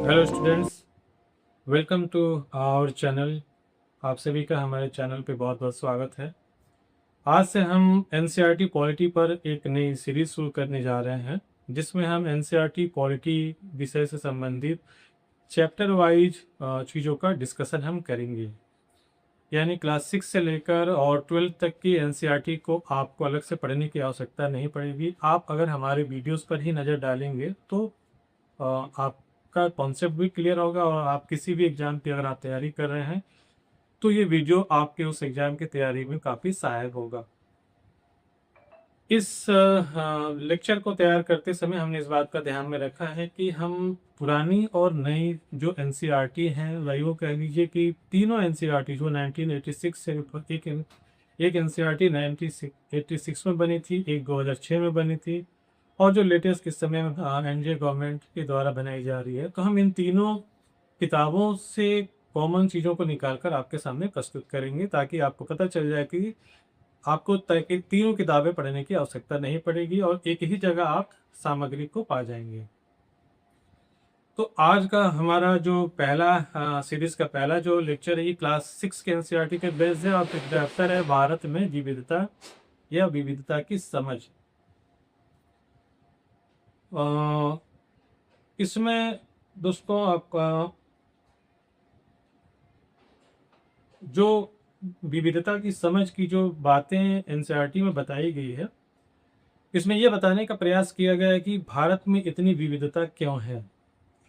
Hello students, welcome to our channel. आप सभी का हमारे चैनल पे बहुत बहुत स्वागत है। आज से हम एनसीईआरटी पॉलिटी पर एक नई सीरीज शुरू करने जा रहे हैं, जिसमें हम एनसीईआरटी पॉलिटी विषय से संबंधित चैप्टर वाइज चीज़ों का डिस्कशन हम करेंगे। यानी क्लास 6 से लेकर और 12th तक की एनसीईआरटी को आपको अलग से पढ़ने की आवश्यकता नहीं पड़ेगी। आप अगर हमारे वीडियोस पर ही नज़र डालेंगे तो आपका कॉन्सेप्ट भी क्लियर होगा और आप किसी भी एग्जाम की अगर आप तैयारी कर रहे हैं तो ये वीडियो आपके उस एग्जाम की तैयारी में काफ़ी सहायक होगा। इस लेक्चर को तैयार करते समय हमने इस बात का ध्यान में रखा है कि हम पुरानी और नई जो एनसीईआरटी हैं, वही वो कह लीजिए कि तीनों एनसीईआरटी जो 1986 से एक एनसीईआरटी 1986 में बनी थी, एक 2006 में बनी थी और जो लेटेस्ट इस समय एनडीए गवर्नमेंट के द्वारा बनाई जा रही है, तो हम इन तीनों किताबों से कॉमन चीज़ों को निकालकर आपके सामने प्रस्तुत करेंगे, ताकि आपको पता चल जाए कि आपको तीनों किताबें पढ़ने की आवश्यकता नहीं पड़ेगी और एक ही जगह आप सामग्री को पा जाएंगे। तो आज का हमारा जो पहला सीरीज का पहला जो लेक्चर है, ये क्लास 6 के एनसीईआरटी के बेस्ड है और चैप्टर है भारत में विविधता या विविधता की समझ। इसमें दोस्तों आपका जो विविधता की समझ की जो बातें एनसीईआरटी में बताई गई है, इसमें यह बताने का प्रयास किया गया है कि भारत में इतनी विविधता क्यों है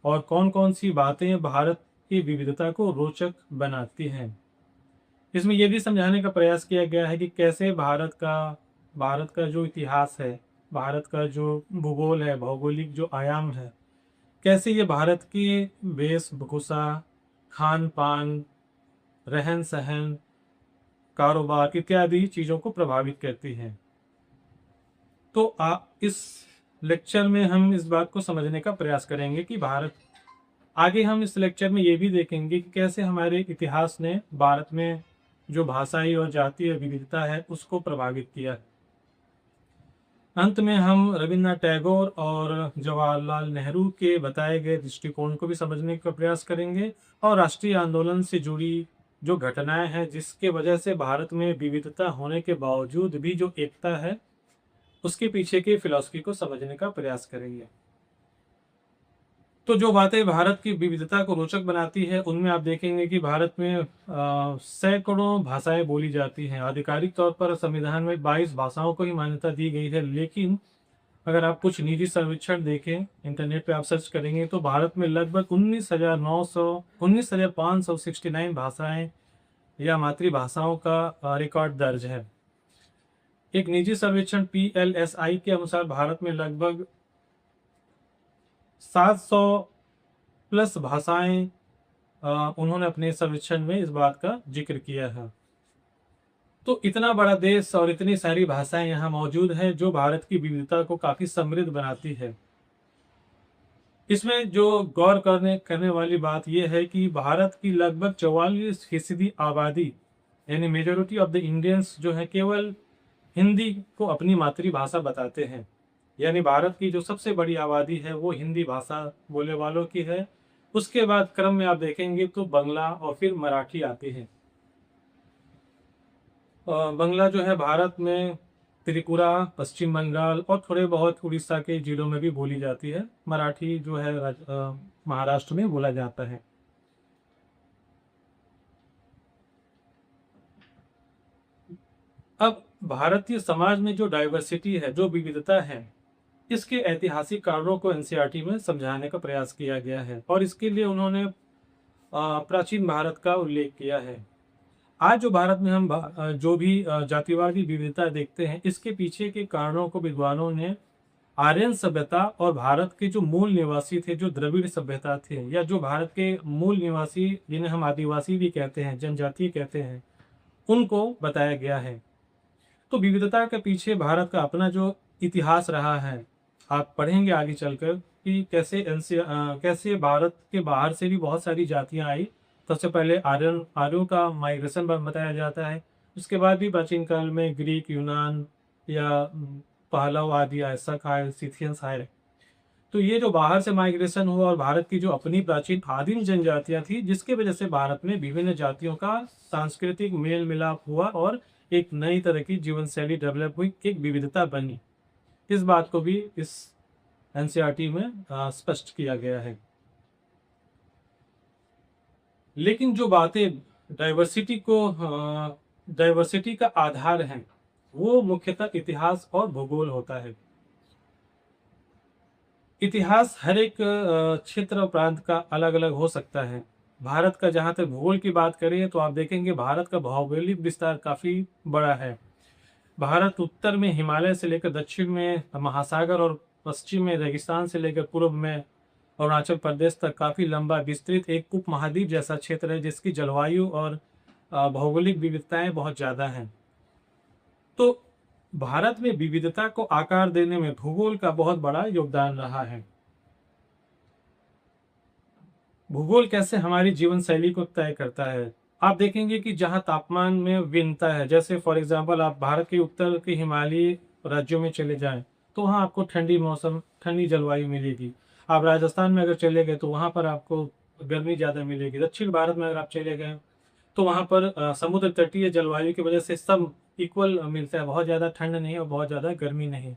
और कौन कौन सी बातें भारत की विविधता को रोचक बनाती हैं। इसमें यह भी समझाने का प्रयास किया गया है कि कैसे भारत का जो इतिहास है, भारत का जो भूगोल है, भौगोलिक जो आयाम है, कैसे ये भारत की वेशभूषा, खान पान, रहन सहन, कारोबार इत्यादि चीज़ों को प्रभावित करती हैं। तो इस लेक्चर में हम इस बात को समझने का प्रयास करेंगे कि आगे हम इस लेक्चर में ये भी देखेंगे कि कैसे हमारे इतिहास ने भारत में जो भाषाई और जातीय विविधता है उसको प्रभावित किया है। अंत में हम रविन्द्रनाथ टैगोर और जवाहरलाल नेहरू के बताए गए दृष्टिकोण को भी समझने का प्रयास करेंगे और राष्ट्रीय आंदोलन से जुड़ी जो घटनाएं हैं, जिसके वजह से भारत में विविधता होने के बावजूद भी जो एकता है, उसके पीछे की फिलॉसफी को समझने का प्रयास करेंगे। तो जो बातें भारत की विविधता को रोचक बनाती है, उनमें आप देखेंगे कि भारत में सैकड़ों भाषाएं बोली जाती हैं। आधिकारिक तौर पर संविधान में 22 भाषाओं को ही मान्यता दी गई है, लेकिन अगर आप कुछ निजी सर्वेक्षण देखें, इंटरनेट पे आप सर्च करेंगे, तो भारत में लगभग 19,569 भाषाएं या मातृभाषाओं का रिकॉर्ड दर्ज है। एक निजी सर्वेक्षण PLSI के अनुसार भारत में लगभग 700 प्लस भाषाएं उन्होंने अपने सर्वेक्षण में इस बात का जिक्र किया है। तो इतना बड़ा देश और इतनी सारी भाषाएं यहाँ मौजूद हैं, जो भारत की विविधता को काफी समृद्ध बनाती है। इसमें जो गौर करने वाली बात यह है कि भारत की लगभग 44% आबादी, यानी मेजोरिटी ऑफ द इंडियंस जो है, केवल हिंदी को अपनी मातृभाषा बताते हैं। यानी भारत की जो सबसे बड़ी आबादी है वो हिंदी भाषा बोलने वालों की है। उसके बाद क्रम में आप देखेंगे तो बांग्ला और फिर मराठी आती है। बांग्ला जो है भारत में त्रिपुरा, पश्चिम बंगाल और थोड़े बहुत उड़ीसा के जिलों में भी बोली जाती है। मराठी जो है महाराष्ट्र में बोला जाता है। अब भारतीय समाज में जो डाइवर्सिटी है, जो विविधता है, इसके ऐतिहासिक कारणों को एनसीईआरटी में समझाने का प्रयास किया गया है और इसके लिए उन्होंने प्राचीन भारत का उल्लेख किया है। आज जो भारत में हम जो भी जातिवादी विविधता देखते हैं, इसके पीछे के कारणों को विद्वानों ने आर्यन सभ्यता और भारत के जो मूल निवासी थे, जो द्रविड़ सभ्यता थे, या जो भारत के मूल निवासी जिन्हें हम आदिवासी भी कहते हैं, जनजाति कहते हैं, उनको बताया गया है। तो विविधता के पीछे भारत का अपना जो इतिहास रहा है, आप पढ़ेंगे आगे चलकर कि कैसे भारत के बाहर से भी बहुत सारी जातियां आई। सबसे पहले आर्यों का माइग्रेशन बताया जाता है। उसके बाद भी प्राचीन काल में ग्रीक, यूनान या पहलव आदि ऐसा आए, सिथियंस आए। तो ये जो बाहर से माइग्रेशन हुआ और भारत की जो अपनी प्राचीन आदिम जनजातियां थी, जिसके वजह से भारत में विभिन्न जातियों का सांस्कृतिक मेल मिलाप हुआ और एक नई तरह की जीवन शैली डेवलप हुई, एक विविधता बनी। इस बात को भी इस एनसीईआरटी में स्पष्ट किया गया है। लेकिन जो बातें डाइवर्सिटी का आधार हैं, वो मुख्यतः इतिहास और भूगोल होता है। इतिहास हर एक क्षेत्र और प्रांत का अलग अलग हो सकता है। भारत का जहाँ तक भूगोल की बात करें तो आप देखेंगे भारत का भौगोलिक विस्तार काफ़ी बड़ा है। भारत उत्तर में हिमालय से लेकर दक्षिण में महासागर और पश्चिम में रेगिस्तान से लेकर पूर्व में अरुणाचल प्रदेश तक काफ़ी लंबा विस्तृत एक उपमहाद्वीप जैसा क्षेत्र है, जिसकी जलवायु और भौगोलिक विविधताएं बहुत ज़्यादा हैं। तो भारत में विविधता को आकार देने में भूगोल का बहुत बड़ा योगदान रहा है। भूगोल कैसे हमारी जीवन शैली को तय करता है? आप देखेंगे कि जहां तापमान में भिन्नता है, जैसे फॉर एग्जांपल आप भारत के उत्तर के हिमालयी राज्यों में चले जाएं तो वहां आपको ठंडी मौसम, ठंडी जलवायु मिलेगी। आप राजस्थान में अगर चले गए तो वहां पर आपको गर्मी ज़्यादा मिलेगी। दक्षिण भारत में अगर आप चले गए तो वहां पर समुद्र तटीय जलवायु की वजह से सब इक्वल मिलता है, बहुत ज़्यादा ठंड नहीं और बहुत ज़्यादा गर्मी नहीं।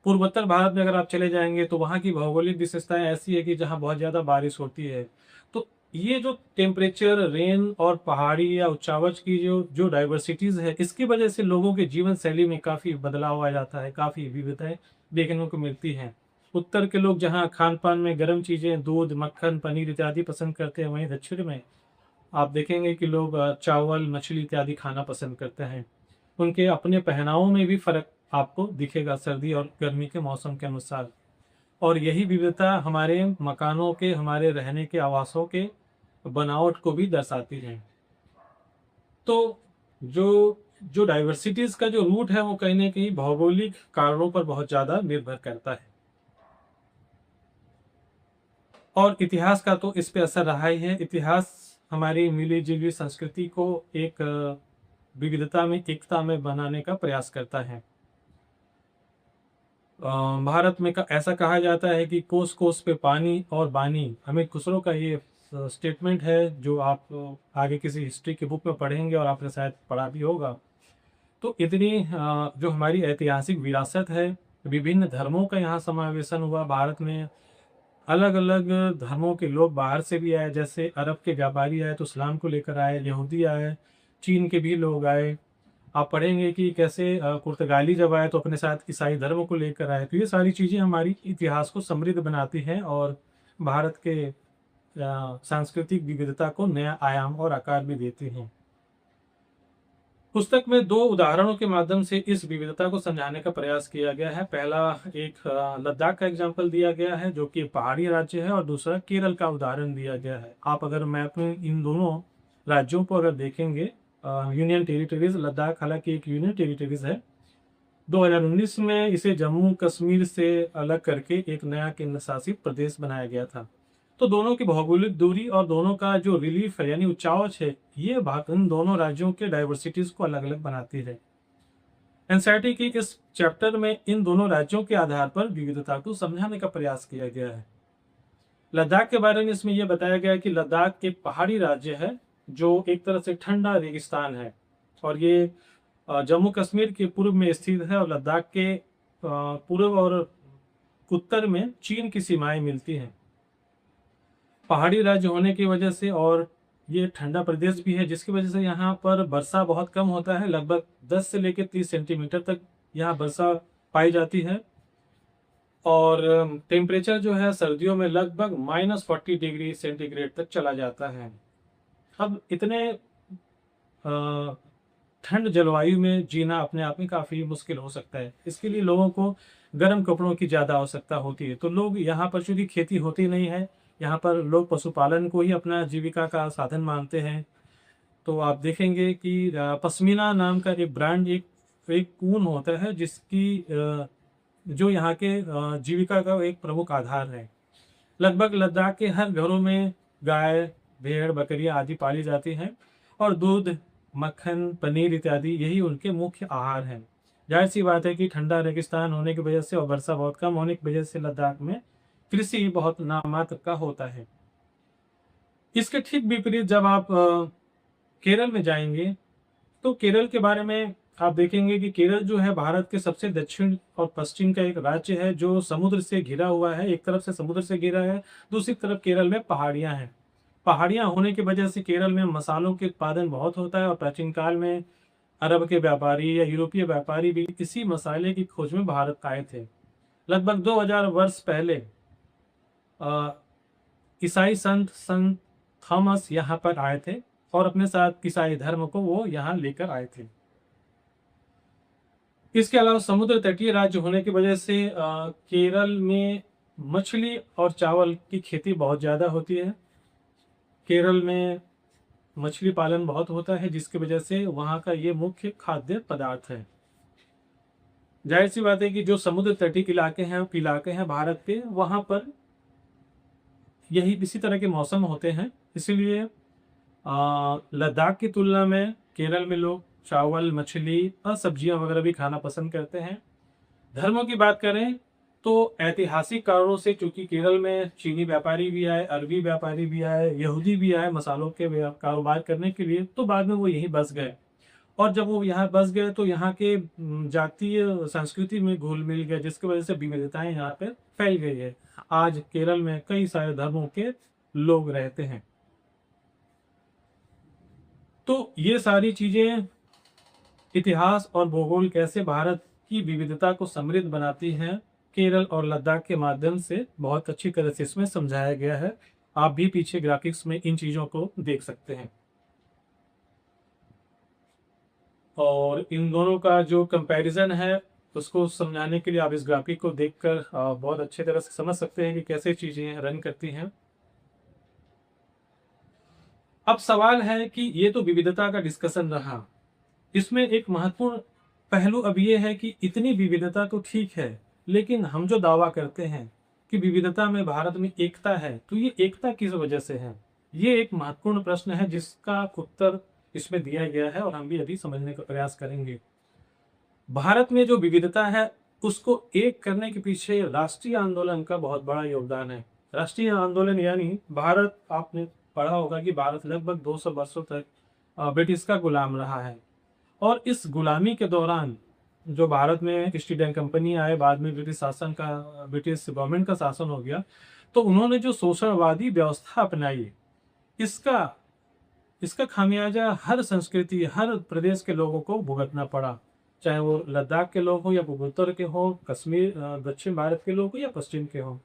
पूर्वोत्तर भारत में अगर आप चले जाएंगे तो वहाँ की भौगोलिक विशेषताएं ऐसी है कि जहाँ बहुत ज़्यादा बारिश होती है। तो ये जो टेम्परेचर, रेन और पहाड़ी या उच्चावच की जो जो डाइवर्सिटीज़ है, इसकी वजह से लोगों के जीवन शैली में काफ़ी बदलाव आ जाता है, काफ़ी विविधताएं देखने को मिलती हैं। उत्तर के लोग जहाँ खान पान में गर्म चीज़ें, दूध, मक्खन, पनीर इत्यादि पसंद करते हैं, वहीं दक्षिण में आप देखेंगे कि लोग चावल, मछली इत्यादि खाना पसंद करते हैं। उनके अपने पहनावों में भी फर्क आपको दिखेगा सर्दी और गर्मी के मौसम के अनुसार। और यही विविधता हमारे मकानों के, हमारे रहने के आवासों के बनावट को भी दर्शाती है। तो जो जो डाइवर्सिटीज का जो रूट है वो कहीं ना कहीं भौगोलिक कारणों पर बहुत ज्यादा निर्भर करता है। और इतिहास का तो इस पे असर रहा ही है। इतिहास हमारी मिली जुली संस्कृति को एक विविधता में, एकता में बनाने का प्रयास करता है। भारत में ऐसा कहा जाता है कि कोस कोस पे पानी और बानी। अमित खुसरो का ये स्टेटमेंट है जो आप आगे किसी हिस्ट्री की बुक में पढ़ेंगे और आपने शायद पढ़ा भी होगा। तो इतनी जो हमारी ऐतिहासिक विरासत है, विभिन्न धर्मों का यहाँ समावेशन हुआ भारत में। अलग अलग धर्मों के लोग बाहर से भी आए, जैसे अरब के व्यापारी आए तो इस्लाम को लेकर आए, यहूदी आए, चीन के भी लोग आए। आप पढ़ेंगे कि कैसे पुर्तगाली जब आए तो अपने साथ ईसाई धर्म को लेकर आए। तो ये सारी चीज़ें हमारी इतिहास को समृद्ध बनाती हैं और भारत के सांस्कृतिक विविधता को नया आयाम और आकार भी देती हैं। पुस्तक में दो उदाहरणों के माध्यम से इस विविधता को समझाने का प्रयास किया गया है। पहला एक लद्दाख का एग्जाम्पल दिया गया है जो कि पहाड़ी राज्य है, और दूसरा केरल का उदाहरण दिया गया है। आप अगर मैप में इन दोनों राज्यों को अगर देखेंगे, यूनियन टेरिटरीज, लद्दाख हालांकि एक यूनियन टेरिटरीज है। 2019 में इसे जम्मू कश्मीर से अलग करके एक नया केंद्र शासित प्रदेश बनाया गया था। तो दोनों की भौगोलिक दूरी और दोनों का जो रिलीफ है यानी उच्चावच है, ये बात इन दोनों राज्यों के डाइवर्सिटीज को अलग अलग बनाती है। एनसीईआरटी की इस चैप्टर में इन दोनों राज्यों के आधार पर विविधता को समझाने का प्रयास किया गया है। लद्दाख के बारे में इसमें यह बताया गया है कि लद्दाख एक पहाड़ी राज्य है जो एक तरह से ठंडा रेगिस्तान है, और ये जम्मू कश्मीर के पूर्व में स्थित है, और लद्दाख के पूर्व और उत्तर में चीन की सीमाएं मिलती हैं। पहाड़ी राज्य होने की वजह से और ये ठंडा प्रदेश भी है, जिसकी वजह से यहाँ पर वर्षा बहुत कम होता है। लगभग 10 से लेकर 30 सेंटीमीटर तक यहाँ वर्षा पाई जाती है, और टेम्परेचर जो है सर्दियों में लगभग -40 डिग्री सेंटीग्रेड तक चला जाता है। अब इतने ठंड जलवायु में जीना अपने आप में काफ़ी मुश्किल हो सकता है। इसके लिए लोगों को गर्म कपड़ों की ज़्यादा आवश्यकता होती है। तो लोग यहाँ पर, चूँकि खेती होती नहीं है, यहाँ पर लोग पशुपालन को ही अपना जीविका का साधन मानते हैं। तो आप देखेंगे कि पश्मीना नाम का एक ब्रांड, एक ऊन होता है जिसकी जो यहाँ के जीविका का एक प्रमुख आधार है। लगभग लद्दाख के हर घरों में गाय, भेड़, बकरियां आदि पाली जाती हैं, और दूध, मक्खन, पनीर इत्यादि यही उनके मुख्य आहार हैं। जाहिर सी बात है कि ठंडा रेगिस्तान होने की वजह से और वर्षा बहुत कम होने की वजह से लद्दाख में कृषि बहुत नामात्र का होता है। इसके ठीक विपरीत जब आप केरल में जाएंगे तो केरल के बारे में आप देखेंगे कि केरल जो है भारत के सबसे दक्षिण और पश्चिम का एक राज्य है जो समुद्र से घिरा हुआ है। एक तरफ से समुद्र से घिरा है, दूसरी तरफ केरल में पहाड़ियां हैं। पहाड़ियां होने की वजह से केरल में मसालों के उत्पादन बहुत होता है और प्राचीन काल में अरब के व्यापारी या यूरोपीय व्यापारी भी इसी मसाले की खोज में भारत आए थे। लगभग 2000 वर्ष पहले अ, ईसाई संत संत थॉमस यहाँ पर आए थे और अपने साथ ईसाई धर्म को वो यहाँ लेकर आए थे। इसके अलावा समुद्र तटीय राज्य होने की वजह से केरल में मछली और चावल की खेती बहुत ज्यादा होती है। केरल में मछली पालन बहुत होता है जिसकी वजह से वहाँ का ये मुख्य खाद्य पदार्थ है। जाहिर सी बात है कि जो समुद्र तटीय इलाके हैं भारत के, वहाँ पर यही इसी तरह के मौसम होते हैं। इसीलिए लद्दाख की तुलना में केरल में लोग चावल, मछली और सब्जियां वगैरह भी खाना पसंद करते हैं। धर्मों की बात करें तो ऐतिहासिक कारणों से, चूंकि केरल में चीनी व्यापारी भी आए, अरबी व्यापारी भी आए, यहूदी भी आए मसालों के कारोबार करने के लिए, तो बाद में वो यहीं बस गए। और जब वो यहाँ बस गए तो यहाँ के जातीय संस्कृति में घुल मिल गए, जिसकी वजह से विविधताएं यहाँ पे फैल गई है। आज केरल में कई सारे धर्मों के लोग रहते हैं। तो ये सारी चीजें, इतिहास और भूगोल कैसे भारत की विविधता को समृद्ध बनाती हैं, केरल और लद्दाख के माध्यम से बहुत अच्छी तरह से इसमें समझाया गया है। आप भी पीछे ग्राफिक्स में इन चीजों को देख सकते हैं और इन दोनों का जो कंपैरिजन है उसको समझाने के लिए आप इस ग्राफिक को देखकर बहुत अच्छे तरह से समझ सकते हैं कि कैसे चीजें रन करती हैं। अब सवाल है कि ये तो विविधता का डिस्कशन रहा, इसमें एक महत्वपूर्ण पहलू अब ये है कि इतनी विविधता तो ठीक है, लेकिन हम जो दावा करते हैं कि विविधता में भारत में एकता है, तो ये एकता किस वजह से है? ये एक महत्वपूर्ण प्रश्न है जिसका उत्तर इसमें दिया गया है और हम भी अभी समझने का प्रयास करेंगे। भारत में जो विविधता है उसको एक करने के पीछे राष्ट्रीय आंदोलन का बहुत बड़ा योगदान है। राष्ट्रीय आंदोलन यानी भारत, आपने पढ़ा होगा कि भारत लगभग 200 वर्षों तक ब्रिटिश का गुलाम रहा है और इस गुलामी के दौरान जो भारत में ईस्ट इंडियन कंपनी आए, बाद में ब्रिटिश गवर्नमेंट का शासन हो गया, तो उन्होंने जो शोषणवादी व्यवस्था अपनाई, इसका इसका खामियाजा हर संस्कृति, हर प्रदेश के लोगों को भुगतना पड़ा, चाहे वो लद्दाख के लोग हो या पूर्वोत्तर के हो, कश्मीर दक्षिण भारत के लोग हो या पश्चिम के हो।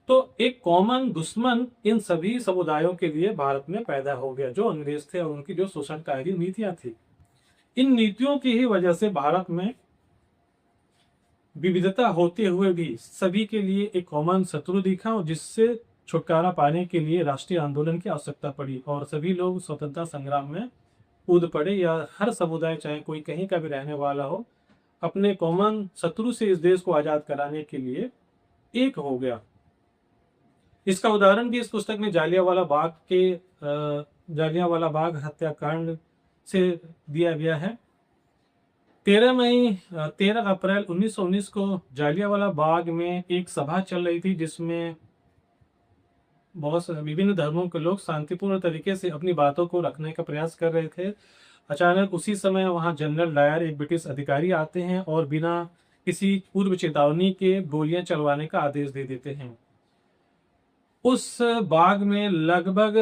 तो एक कॉमन दुश्मन इन सभी समुदायों के लिए भारत में पैदा हो गया, जो अंग्रेज थे और उनकी जो शोषणकारी नीतियां थी। इन नीतियों की ही वजह से भारत में विविधता होते हुए भी सभी के लिए एक कॉमन शत्रु दिखा और जिससे छुटकारा पाने के लिए राष्ट्रीय आंदोलन की आवश्यकता पड़ी और सभी लोग स्वतंत्रता संग्राम में कूद पड़े। या हर समुदाय, चाहे कोई कहीं का भी रहने वाला हो, अपने कॉमन शत्रु से इस देश को आजाद कराने के लिए एक हो गया। इसका उदाहरण भी इस पुस्तक में जालियांवाला बाग हत्याकांड से दिया गया है। 13 अप्रैल 1919 को जालियांवाला बाग में एक सभा चल रही थी जिसमें बहुत से विभिन्न धर्मों के लोग शांतिपूर्ण तरीके से अपनी बातों को रखने का प्रयास कर रहे थे। अचानक उसी समय वहां जनरल डायर, एक ब्रिटिश अधिकारी, आते हैं और बिना किसी पूर्व चेतावनी के गोलियां चलवाने का आदेश दे देते हैं। उस बाग में लगभग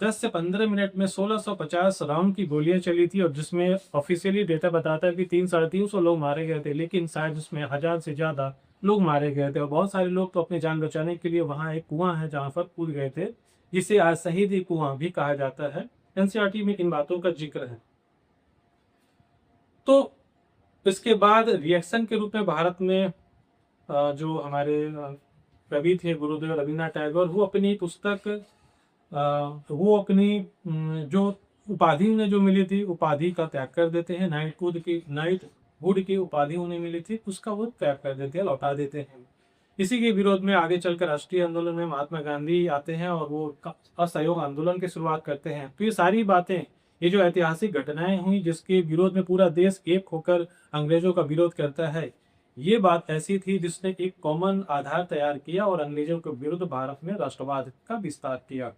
10 से 15 मिनट में 1650 राउंड की गोलियां चली थी और जिसमें ऑफिशियली डेटा बताता है कि 300-350 लोग मारे गए थे, लेकिन शायद उसमें 1000 से ज्यादा लोग मारे गए थे और बहुत सारे लोग तो अपनी जान बचाने के लिए वहां एक कुआं है जहां पर कूद गए थे, जिसे आज शहीद कुआं भी कहा जाता है। एनसीईआरटी में इन बातों का जिक्र है। तो इसके बाद रिएक्शन के रूप में भारत में जो हमारे कवि थे गुरुदेव रविन्द्रनाथ टैगोर, वो अपनी पुस्तक वो अपनी जो उपाधि उन्हें जो मिली थी, उपाधि का त्याग कर देते हैं। नाइटहुड की उपाधि उन्हें मिली थी, उसका वो त्याग कर देते हैं, लौटा देते हैं। इसी के विरोध में आगे चलकर राष्ट्रीय आंदोलन में महात्मा गांधी आते हैं और वो असहयोग आंदोलन की शुरुआत करते हैं। तो ये सारी बातें, ये जो ऐतिहासिक घटनाएं हुई जिसके विरोध में पूरा देश एक होकर अंग्रेजों का विरोध करता है, ये बात ऐसी थी जिसने एक कॉमन आधार तैयार किया और अंग्रेजों के विरुद्ध भारत में राष्ट्रवाद का विस्तार किया।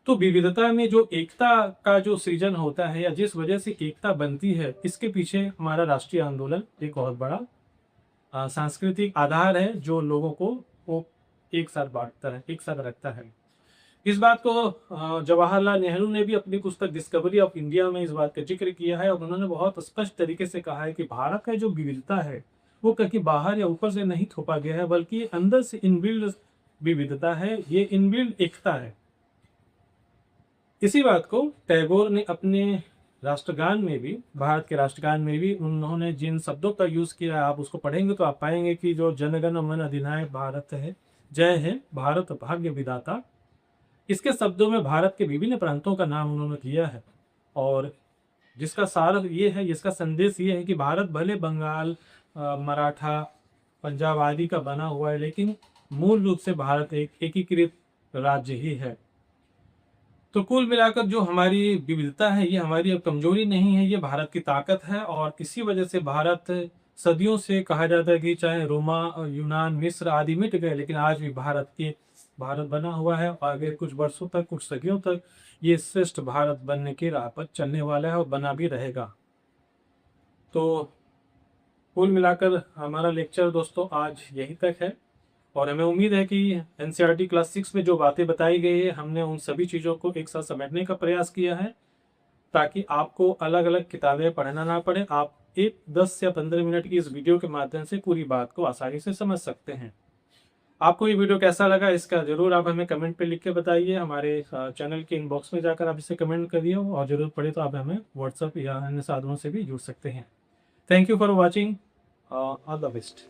तो विविधता में जो एकता का जो सृजन होता है या जिस वजह से एकता बनती है, इसके पीछे हमारा राष्ट्रीय आंदोलन एक बहुत बड़ा सांस्कृतिक आधार है जो लोगों को वो एक साथ बांटता है, एक साथ रखता है। इस बात को जवाहरलाल नेहरू ने भी अपनी पुस्तक डिस्कवरी ऑफ इंडिया में इस बात का जिक्र किया है और उन्होंने बहुत स्पष्ट तरीके से कहा है कि भारत का जो विविधता है वो कहीं बाहर या ऊपर से नहीं थोपा गया है, बल्कि ये अंदर से इनबिल्ड विविधता है, ये इनबिल्ड एकता है। इसी बात को टैगोर ने अपने राष्ट्रगान में भी, भारत के राष्ट्रगान में भी उन्होंने जिन शब्दों का यूज किया है, आप उसको पढ़ेंगे तो आप पाएंगे कि जो जनगण मन अधिनायक भारत है, जय है भारत भाग्य विधाता, इसके शब्दों में भारत के विभिन्न प्रांतों का नाम उन्होंने दिया है और जिसका सार ये है, जिसका संदेश ये है कि भारत भले बंगाल, मराठा, पंजाब आदि का बना हुआ है, लेकिन मूल रूप से भारत एक एकीकृत राज्य ही है। तो कुल मिलाकर जो हमारी विविधता है ये हमारी अब कमजोरी नहीं है, ये भारत की ताकत है और इसी वजह से भारत सदियों से कहा जाता है कि चाहे रोमा, यूनान, मिस्र आदि मिट गए, लेकिन आज भी भारत बना हुआ है और आगे कुछ वर्षों तक, कुछ सदियों तक ये श्रेष्ठ भारत बनने की राह पर चलने वाला है और बना भी रहेगा। तो कुल मिलाकर हमारा लेक्चर दोस्तों आज यहीं तक है और हमें उम्मीद है कि एनसीईआरटी क्लास 6 में जो बातें बताई गई है, हमने उन सभी चीज़ों को एक साथ समेटने का प्रयास किया है ताकि आपको अलग अलग किताबें पढ़ना ना पड़े। आप एक 10 या 15 मिनट की इस वीडियो के माध्यम से पूरी बात को आसानी से समझ सकते हैं। आपको ये वीडियो कैसा लगा इसका जरूर आप हमें कमेंट पे लिख के बताइए। हमारे चैनल के इनबॉक्स में जाकर आप इसे कमेंट करिए और जरूरत पड़े तो आप हमें व्हाट्सएप या अन्य साधनों से भी जुड़ सकते हैं। Thank you for watching, all the best.